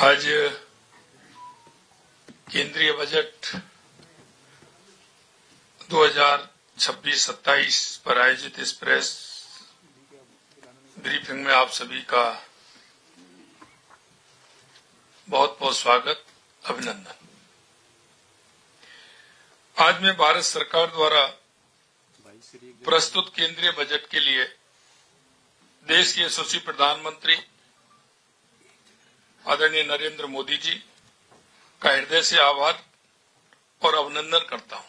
आज केंद्रीय बजट 2026-27 पर आयोजित इस प्रेस ब्रीफिंग में आप सभी का बहुत बहुत स्वागत, अभिनंदन। आज मैं भारत सरकार द्वारा प्रस्तुत केंद्रीय बजट के लिए देश के यशस्वी प्रधानमंत्री आदरणीय नरेंद्र मोदी जी का हृदय से आभार और अभिनंदन करता हूं।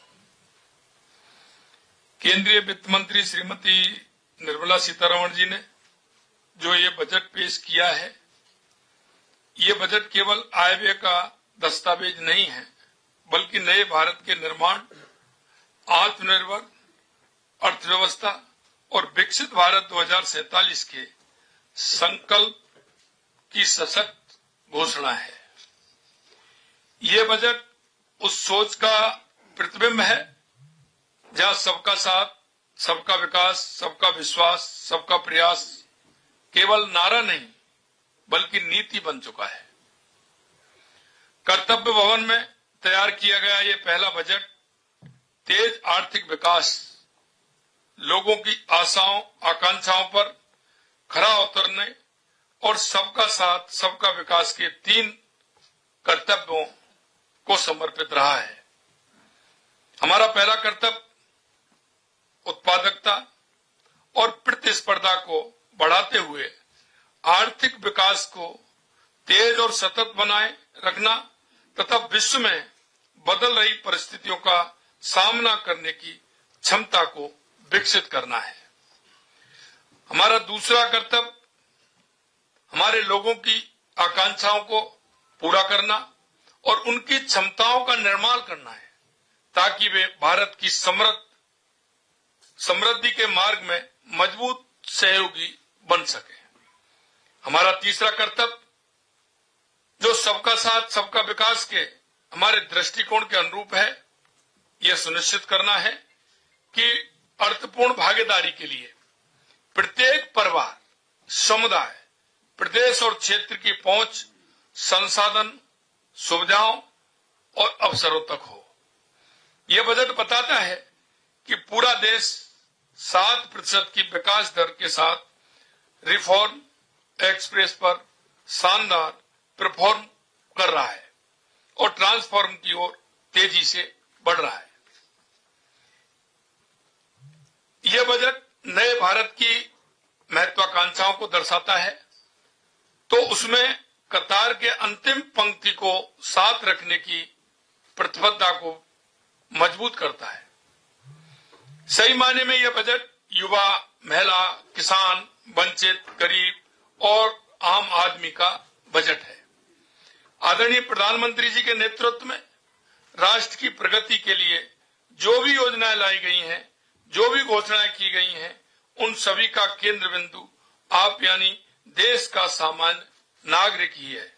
केंद्रीय वित्त मंत्री श्रीमती निर्मला सीतारमण जी ने जो ये बजट पेश किया है, ये बजट केवल आय व्यय का दस्तावेज नहीं है, बल्कि नए भारत के निर्माण, आत्मनिर्भर अर्थव्यवस्था और विकसित भारत 2047 के संकल्प की सशक्त घोषणा है। ये बजट उस सोच का प्रतिबिंब है जहां सबका साथ, सबका विकास, सबका विश्वास, सबका प्रयास केवल नारा नहीं बल्कि नीति बन चुका है। कर्तव्य भवन में तैयार किया गया ये पहला बजट तेज आर्थिक विकास, लोगों की आशाओं आकांक्षाओं पर खरा उतरने और सबका साथ सबका विकास के 3 कर्तव्यों को समर्पित रहा है। हमारा पहला कर्तव्य उत्पादकता और प्रतिस्पर्धा को बढ़ाते हुए आर्थिक विकास को तेज और सतत बनाए रखना तथा विश्व में बदल रही परिस्थितियों का सामना करने की क्षमता को विकसित करना है। हमारा दूसरा कर्तव्य हमारे लोगों की आकांक्षाओं को पूरा करना और उनकी क्षमताओं का निर्माण करना है ताकि वे भारत की समृद्धि के मार्ग में मजबूत सहयोगी बन सके। हमारा तीसरा कर्तव्य जो सबका साथ सबका विकास के हमारे दृष्टिकोण के अनुरूप है, यह सुनिश्चित करना है कि अर्थपूर्ण भागीदारी के लिए प्रत्येक परिवार, समुदाय, प्रदेश और क्षेत्र की पहुंच संसाधन, सुविधाओं और अवसरों तक हो। यह बजट बताता है कि पूरा देश 7% की विकास दर के साथ रिफॉर्म एक्सप्रेस पर शानदार परफॉर्म कर रहा है और ट्रांसफॉर्म की ओर तेजी से बढ़ रहा है। यह बजट नए भारत की महत्वाकांक्षाओं को दर्शाता है तो उसमें कतार के अंतिम पंक्ति को साथ रखने की प्रतिबद्धता को मजबूत करता है। सही मायने में यह बजट युवा, महिला, किसान, वंचित, गरीब और आम आदमी का बजट है। आदरणीय प्रधानमंत्री जी के नेतृत्व में राष्ट्र की प्रगति के लिए जो भी योजनाएं लाई गई हैं, जो भी घोषणाएं की गई हैं, उन सभी का केंद्र बिंदु आप यानी देश का सामान्य नागरिक ही है।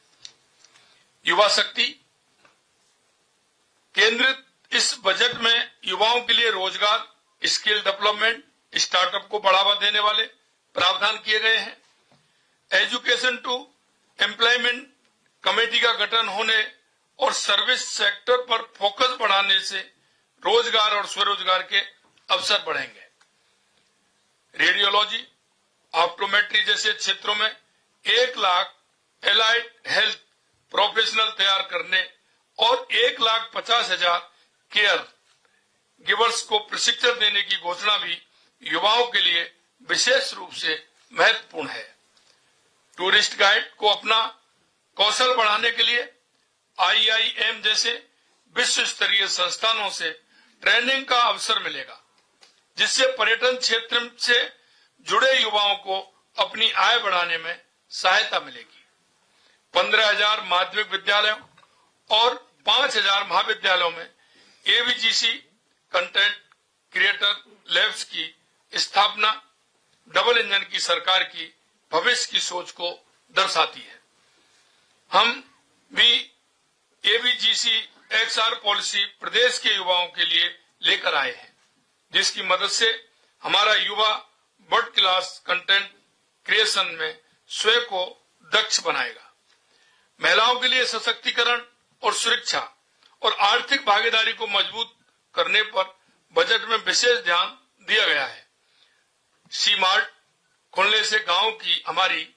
युवा शक्ति केंद्रित इस बजट में युवाओं के लिए रोजगार, स्किल डेवलपमेंट, स्टार्टअप को बढ़ावा देने वाले प्रावधान किए गए हैं। एजुकेशन टू एम्प्लॉयमेंट कमेटी का गठन होने और सर्विस सेक्टर पर फोकस बढ़ाने से रोजगार और स्वरोजगार के अवसर बढ़ेंगे। रेडियोलॉजी, ऑप्टोमेट्री जैसे क्षेत्रों में 1 लाख एलाइड हेल्थ प्रोफेशनल तैयार करने और 1,50,000 केयर गिवर्स को प्रशिक्षण देने की घोषणा भी युवाओं के लिए विशेष रूप से महत्वपूर्ण है। टूरिस्ट गाइड को अपना कौशल बढ़ाने के लिए IIM जैसे विश्व स्तरीय संस्थानों से ट्रेनिंग का अवसर मिलेगा, जिससे पर्यटन क्षेत्र से जुड़े युवाओं को अपनी आय बढ़ाने में सहायता मिलेगी। 15,000 माध्यमिक विद्यालयों और 5,000 महाविद्यालयों में AVGC कंटेंट क्रिएटर लैब्स की स्थापना डबल इंजन की सरकार की भविष्य की सोच को दर्शाती है। हम भी AVGC XR पॉलिसी प्रदेश के युवाओं के लिए लेकर आए हैं, जिसकी मदद से हमारा युवा वर्ल्ड क्लास कंटेंट क्रिएशन में स्वयं को दक्ष बनाएगा। महिलाओं के लिए सशक्तिकरण और सुरक्षा और आर्थिक भागीदारी को मजबूत करने पर बजट में विशेष ध्यान दिया गया है। सी मार्ट खुलने से गांव की हमारी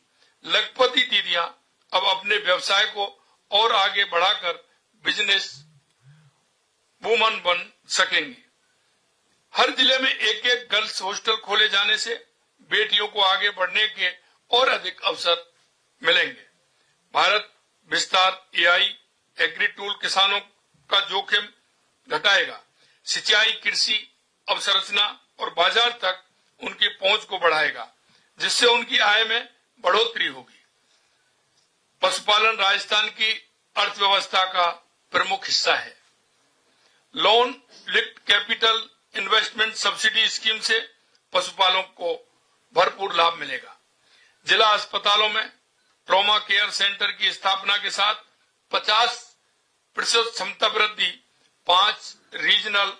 लखपति दीदियां अब अपने व्यवसाय को और आगे बढ़ाकर बिजनेस वुमन बन सकेंगी। हर जिले में एक एक गर्ल्स हॉस्टल खोले जाने से बेटियों को आगे बढ़ने के और अधिक अवसर मिलेंगे। भारत विस्तार एआई एग्री टूल किसानों का जोखिम घटाएगा। सिंचाई, कृषि अवसंरचना और बाजार तक उनकी पहुंच को बढ़ाएगा, जिससे उनकी आय में बढ़ोतरी होगी। पशुपालन राजस्थान की अर्थव्यवस्था का प्रमुख हिस्सा है। Loan lift capital investment subsidy scheme से पशुपालकों को भरपूर लाभ मिलेगा। जिला अस्पतालों में ट्रॉमा केयर सेंटर की स्थापना के साथ 50% क्षमता वृद्धि, 5 रीजनल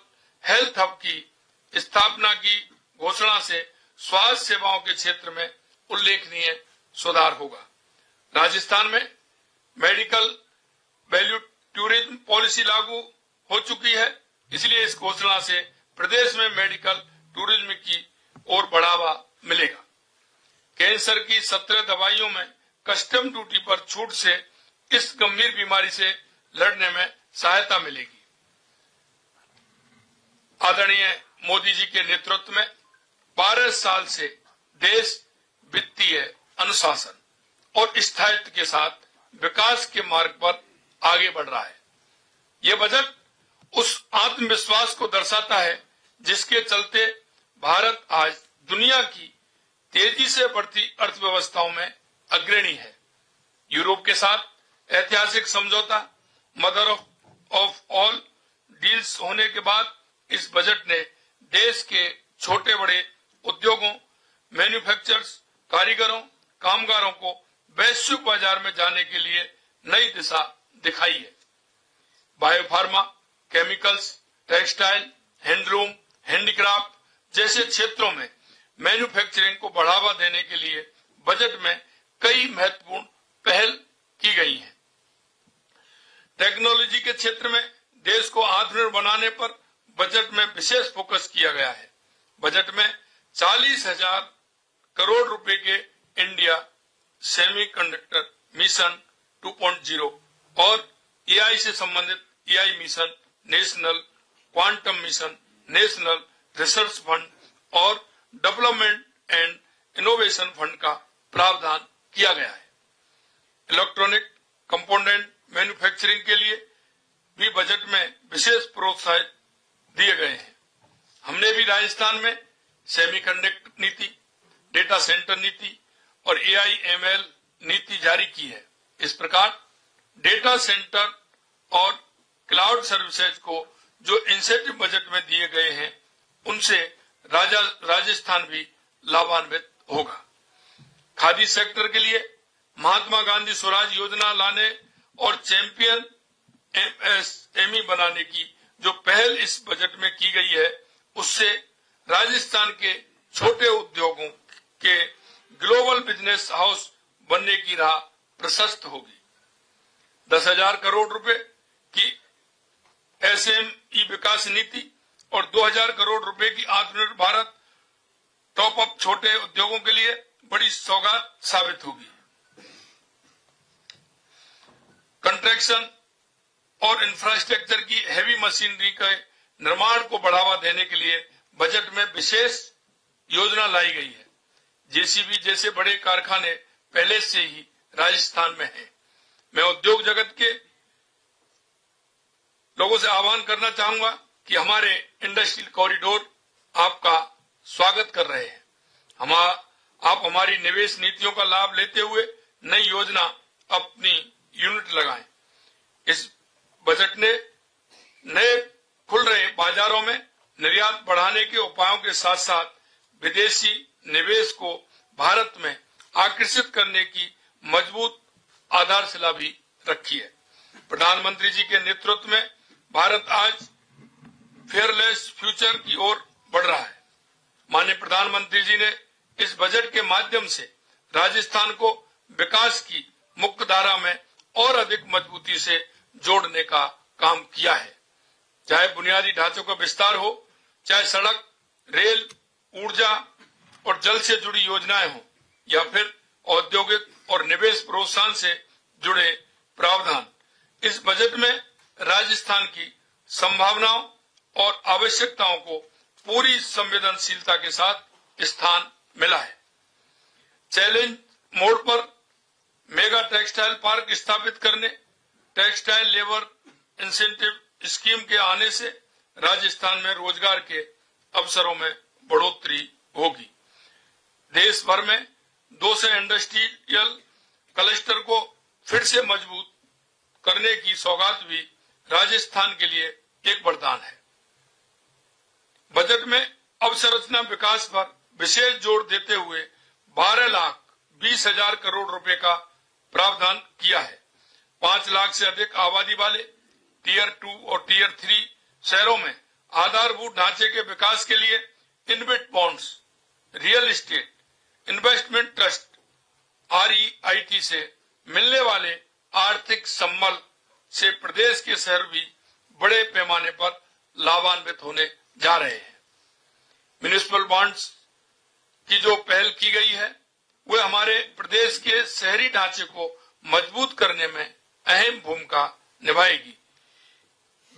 हेल्थ हब की स्थापना की घोषणा से स्वास्थ्य सेवाओं के क्षेत्र में उल्लेखनीय सुधार होगा। राजस्थान में मेडिकल वैल्यू टूरिज्म पॉलिसी लागू हो चुकी है, इसलिए इस घोषणा से प्रदेश में मेडिकल टूरिज्म की ओर बढ़ावा मिलेगा। कैंसर की 17 दवाइयों में कस्टम ड्यूटी पर छूट से इस गंभीर बीमारी से लड़ने में सहायता मिलेगी। आदरणीय मोदी जी के नेतृत्व में 12 साल से देश वित्तीय अनुशासन और स्थायित्व के साथ विकास के मार्ग पर आगे बढ़ रहा है। यह बजट उस आत्मविश्वास को दर्शाता है जिसके चलते भारत आज दुनिया की तेजी से बढ़ती अर्थव्यवस्थाओं में अग्रणी है। यूरोप के साथ ऐतिहासिक समझौता मदर ऑफ ऑल डील्स होने के बाद इस बजट ने देश के छोटे बड़े उद्योगों, मैन्युफैक्चरर्स, कारीगरों, कामगारों को वैश्विक बाजार में जाने के लिए नई दिशा दिखाई है। Biopharma, chemicals, textile, handloom, handicraft जैसे क्षेत्रों में मैन्युफैक्चरिंग को बढ़ावा देने के लिए बजट में कई महत्वपूर्ण पहल की गई हैं। टेक्नोलॉजी के क्षेत्र में देश को आत्मनिर्भर बनाने पर बजट में विशेष फोकस किया गया है। बजट में 40,000 करोड़ रुपए के इंडिया सेमीकंडक्टर मिशन 2.0 और एआई से संबंधित AI mission, national quantum mission, national research fund और डेवलपमेंट एंड इनोवेशन फंड का प्रावधान किया गया है। इलेक्ट्रॉनिक कंपोनेंट मैन्युफैक्चरिंग के लिए भी बजट में विशेष प्रोत्साहन दिए गए हैं। हमने भी राजस्थान में सेमीकंडक्टर नीति, डेटा सेंटर नीति और एआईएमएल नीति जारी की है। इस प्रकार डेटा सेंटर और क्लाउड सर्विसेज को जो इंसेंटिव बजट में दिए गए हैं, उनसे राजस्थान भी लाभान्वित होगा। खादी सेक्टर के लिए महात्मा गांधी स्वराज योजना लाने और चैंपियन एमएसएमई बनाने की जो पहल इस बजट में की गई है, उससे राजस्थान के छोटे उद्योगों के ग्लोबल बिजनेस हाउस बनने की राह प्रशस्त होगी। 10,000 करोड़ रुपए की एसएमई विकास नीति और 2,000 करोड़ रुपए की आत्मनिर्भर भारत टॉप अप छोटे उद्योगों के लिए बड़ी सौगात साबित होगी। कंस्ट्रक्शन और इंफ्रास्ट्रक्चर की हैवी मशीनरी के निर्माण को बढ़ावा देने के लिए बजट में विशेष योजना लाई गई है। जेसीबी जैसे बड़े कारखाने पहले से ही राजस्थान में हैं। मैं उद्योग जगत के लोगों से आह्वान करना चाहूंगा कि हमारे इंडस्ट्रियल कॉरिडोर आपका स्वागत कर रहे हैं। आप हमारी निवेश नीतियों का लाभ लेते हुए नई योजना अपनी यूनिट लगाएं। इस बजट ने नए खुल रहे बाजारों में निर्यात बढ़ाने के उपायों के साथ साथ विदेशी निवेश को भारत में आकर्षित करने की मजबूत आधारशिला भी रखी है। प्रधानमंत्री जी के नेतृत्व में भारत आज फेयरलेस फ्यूचर की ओर बढ़ रहा है। माननीय प्रधानमंत्री जी ने इस बजट के माध्यम से राजस्थान को विकास की मुख्य धारा में और अधिक मजबूती से जोड़ने का काम किया है। चाहे बुनियादी ढांचों का विस्तार हो, चाहे सड़क, रेल, ऊर्जा और जल से जुड़ी योजनाएं हो, या फिर औद्योगिक और निवेश प्रोत्साहन से जुड़े प्रावधान, इस बजट में राजस्थान की संभावनाओं और आवश्यकताओं को पूरी संवेदनशीलता के साथ स्थान मिला है। चैलेंज मोड पर मेगा टेक्सटाइल पार्क स्थापित करने, टेक्सटाइल लेबर इंसेंटिव स्कीम के आने से राजस्थान में रोजगार के अवसरों में बढ़ोतरी होगी। देश भर में 200 इंडस्ट्रियल क्लस्टर को फिर से मजबूत करने की सौगात भी राजस्थान के लिए एक वरदान है। बजट में अवसंरचना विकास पर विशेष जोर देते हुए 12,20,000 करोड़ रुपए का प्रावधान किया है। 5 लाख से अधिक आबादी वाले टीयर 2 और टीयर 3 शहरों में आधारभूत ढांचे के विकास के लिए इनविट bonds, real estate, investment trust REIT से मिलने वाले आर्थिक संबल से प्रदेश के शहर भी बड़े पैमाने पर लाभान्वित होने जा रहे हैं। म्युनिसिपल बॉन्ड्स की जो पहल की गई है, वह हमारे प्रदेश के शहरी ढांचे को मजबूत करने में अहम भूमिका निभाएगी।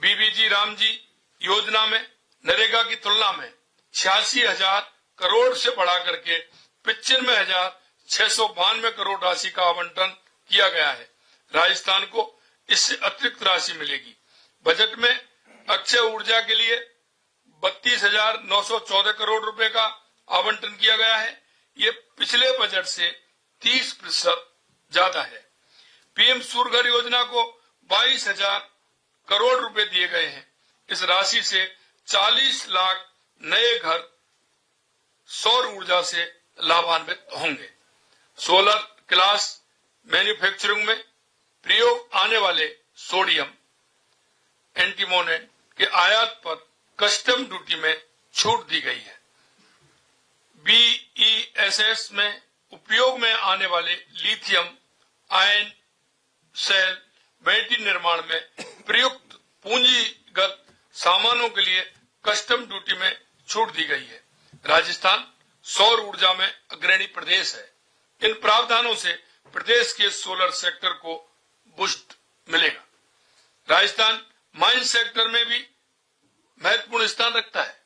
बीबीजी रामजी योजना में नरेगा की तुलना में 86,000 करोड़ से बढ़ा करके 95,692 करोड़ राशि का आवंटन किया गया है। राजस्थान को इससे अतिरिक्त राशि मिलेगी। बजट में अक्षय ऊर्जा के लिए 32,914 करोड़ रुपए का आवंटन किया गया है। ये पिछले बजट से 30% ज्यादा है। पीएम सूर्य घर योजना को 22,000 करोड़ रुपए दिए गए हैं। इस राशि से 40 लाख नए घर सौर ऊर्जा से लाभान्वित होंगे। सोलर ग्लास मैन्युफैक्चरिंग में प्रयोग आने वाले सोडियम एंटीमोनी के आयात पर कस्टम ड्यूटी में छूट दी गई है। BESS में उपयोग में आने वाले लिथियम आयन सेल बैटरी निर्माण में प्रयुक्त पूंजीगत सामानों के लिए कस्टम ड्यूटी में छूट दी गई है। राजस्थान सौर ऊर्जा में अग्रणी प्रदेश है। इन प्रावधानों से प्रदेश के सोलर सेक्टर को बूस्ट मिलेगा। राजस्थान माइन सेक्टर में भी महत्वपूर्ण स्थान रखता है।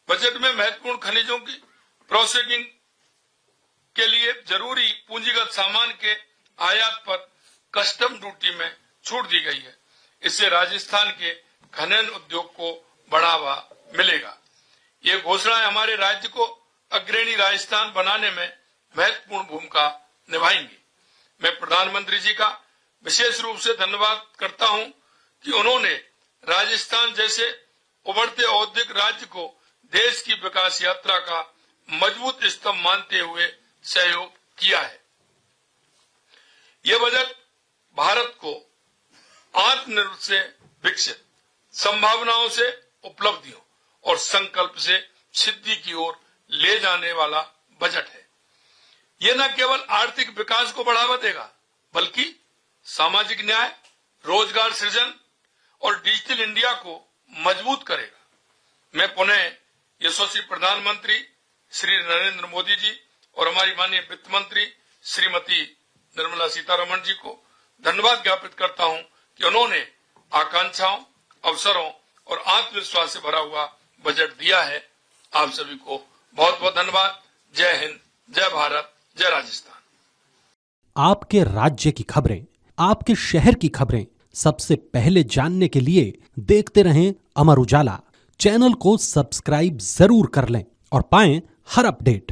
बजट में महत्वपूर्ण खनिजों की प्रोसेसिंग के लिए जरूरी पूंजीगत सामान के आयात पर कस्टम ड्यूटी में छूट दी गई है। इससे राजस्थान के खनन उद्योग को बढ़ावा मिलेगा। ये घोषणाएं हमारे राज्य को अग्रणी राजस्थान बनाने में महत्वपूर्ण भूमिका निभाएंगी। मैं प्रधानमंत्री जी का विशेष रूप से धन्यवाद करता हूं कि उन्होंने राजस्थान जैसे उभरते औद्योगिक राज्य को देश की विकास यात्रा का मजबूत स्तंभ मानते हुए सहयोग किया है। यह बजट भारत को आत्मनिर्भर से विकसित, संभावनाओं से उपलब्धियों और संकल्प से सिद्धि की ओर ले जाने वाला बजट है। यह न केवल आर्थिक विकास को बढ़ावा देगा, बल्कि सामाजिक न्याय, रोजगार सृजन और डिजिटल इंडिया को मजबूत करेगा। मैं पुनः यशस्वी प्रधानमंत्री श्री नरेंद्र मोदी जी और हमारी माननीय वित्त मंत्री श्रीमती निर्मला सीतारमण जी को धन्यवाद ज्ञापित करता हूं कि उन्होंने आकांक्षाओं, अवसरों और आत्मविश्वास से भरा हुआ बजट दिया है। आप सभी को बहुत बहुत धन्यवाद। जय हिंद, जय भारत, जय राजस्थान। आपके राज्य की खबरें, आपके शहर की खबरें सबसे पहले जानने के लिए देखते रहें अमर उजाला। चैनल को सब्सक्राइब जरूर कर लें और पाएं हर अपडेट।